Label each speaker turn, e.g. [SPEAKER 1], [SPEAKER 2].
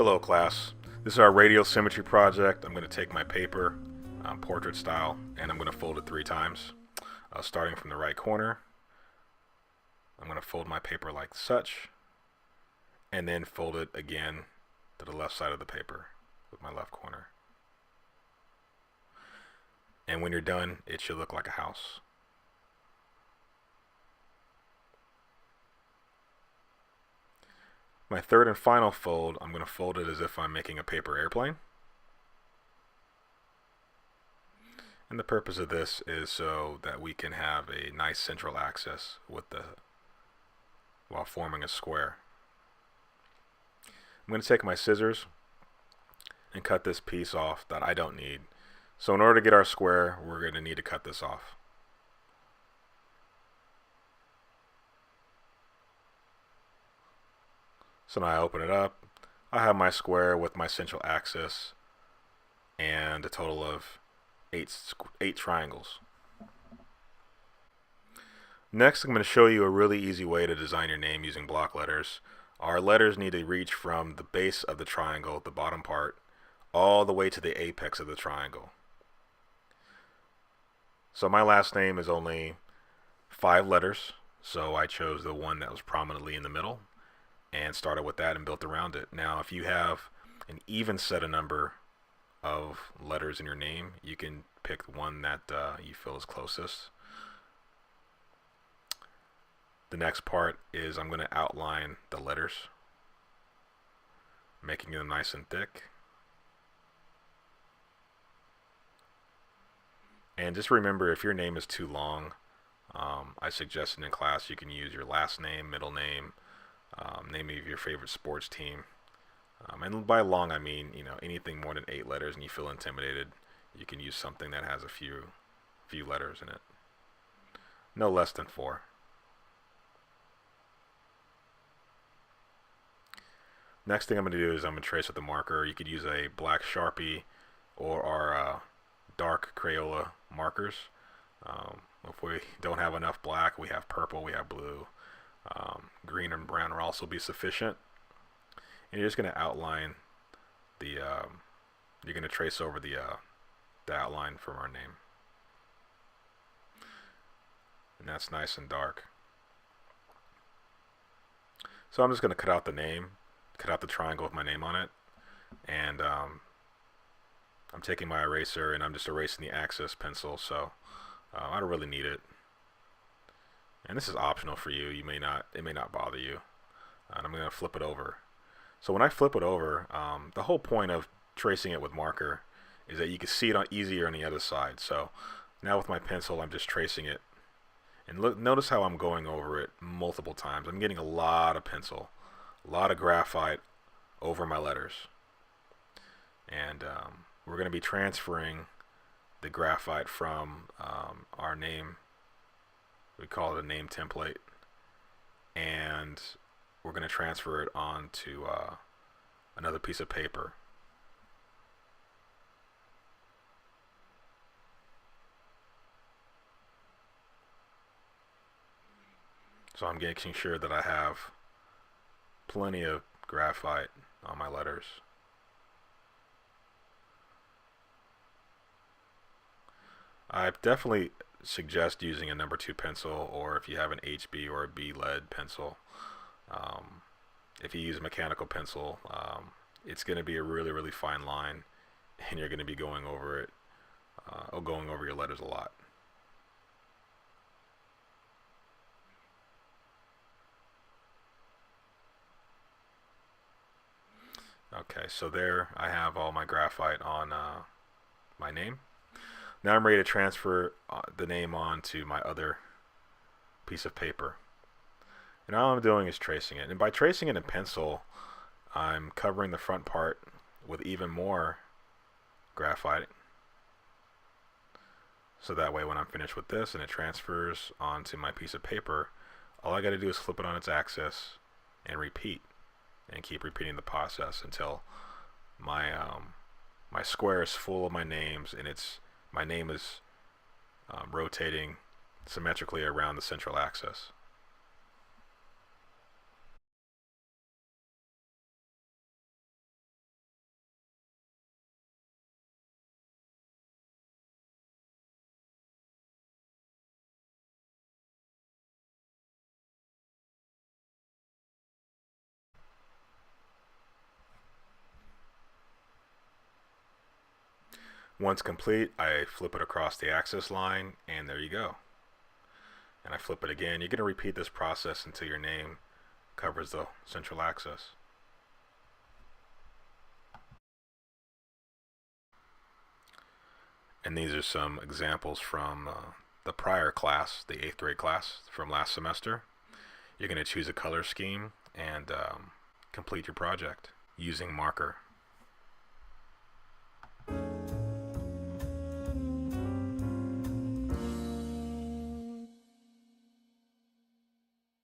[SPEAKER 1] Hello class, this is our radial symmetry project. I'm going to take my paper, portrait style, and I'm going to fold it 3 times. Starting from the right corner, I'm going to fold my paper like such, and then fold it again to the left side of the paper with my left corner. And when you're done, it should look like a house. My third and final fold, I'm going to fold it as if I'm making a paper airplane. And the purpose of this is so that we can have a nice central axis while forming a square. I'm going to take my scissors and cut this piece off that I don't need. So in order to get our square, we're going to need to cut this off. So now I open it up. I have my square with my central axis and a total of 8 triangles. Next, I'm going to show you a really easy way to design your name using block letters. Our letters need to reach from the base of the triangle, the bottom part, all the way to the apex of the triangle. So my last name is only 5 letters, so I chose the one that was prominently in the middle and started with that and built around it. Now, if you have an even set of number of letters in your name, you can pick one that you feel is closest. The next part is I'm going to outline the letters, making them nice and thick. And just remember, if your name is too long, I suggested in class you can use your last name, middle name, name of your favorite sports team. And by long, I mean, anything more than 8 letters and you feel intimidated, you can use something that has a few letters in it. No less than 4. Next thing I'm going to do is I'm going to trace with the marker. You could use a black Sharpie or our dark Crayola markers. If we don't have enough black, we have purple, we have blue. Green and brown will also be sufficient. And you're just going to outline you're going to trace over the outline from our name. And that's nice and dark. So I'm just going to cut out the name, cut out the triangle with my name on it, and I'm taking my eraser and I'm just erasing the axis pencil, so I don't really need it. And this is optional for you. It may not bother you. And I'm going to flip it over. So when I flip it over, the whole point of tracing it with marker is that you can see it easier on the other side. So now with my pencil, I'm just tracing it. And notice how I'm going over it multiple times. I'm getting a lot of pencil, a lot of graphite over my letters. And we're going to be transferring the graphite from our name. We call it a name template, and we're going to transfer it onto another piece of paper. So I'm making sure that I have plenty of graphite on my letters. I definitely suggest using a number 2 pencil, or if you have an HB or a B lead pencil. If you use a mechanical pencil, it's going to be a really, really fine line, and you're going to be going over it, going over your letters a lot. Okay, so there I have all my graphite on my name. Now I'm ready to transfer the name onto my other piece of paper. And all I'm doing is tracing it. And by tracing it in pencil, I'm covering the front part with even more graphite. So that way when I'm finished with this and it transfers onto my piece of paper, all I got to do is flip it on its axis and repeat. And keep repeating the process until my square is full of my names, and my name is rotating symmetrically around the central axis. Once complete, I flip it across the axis line, and there you go. And I flip it again. You're going to repeat this process until your name covers the central axis. And these are some examples from the prior class, the 8th grade class from last semester. You're going to choose a color scheme and complete your project using marker.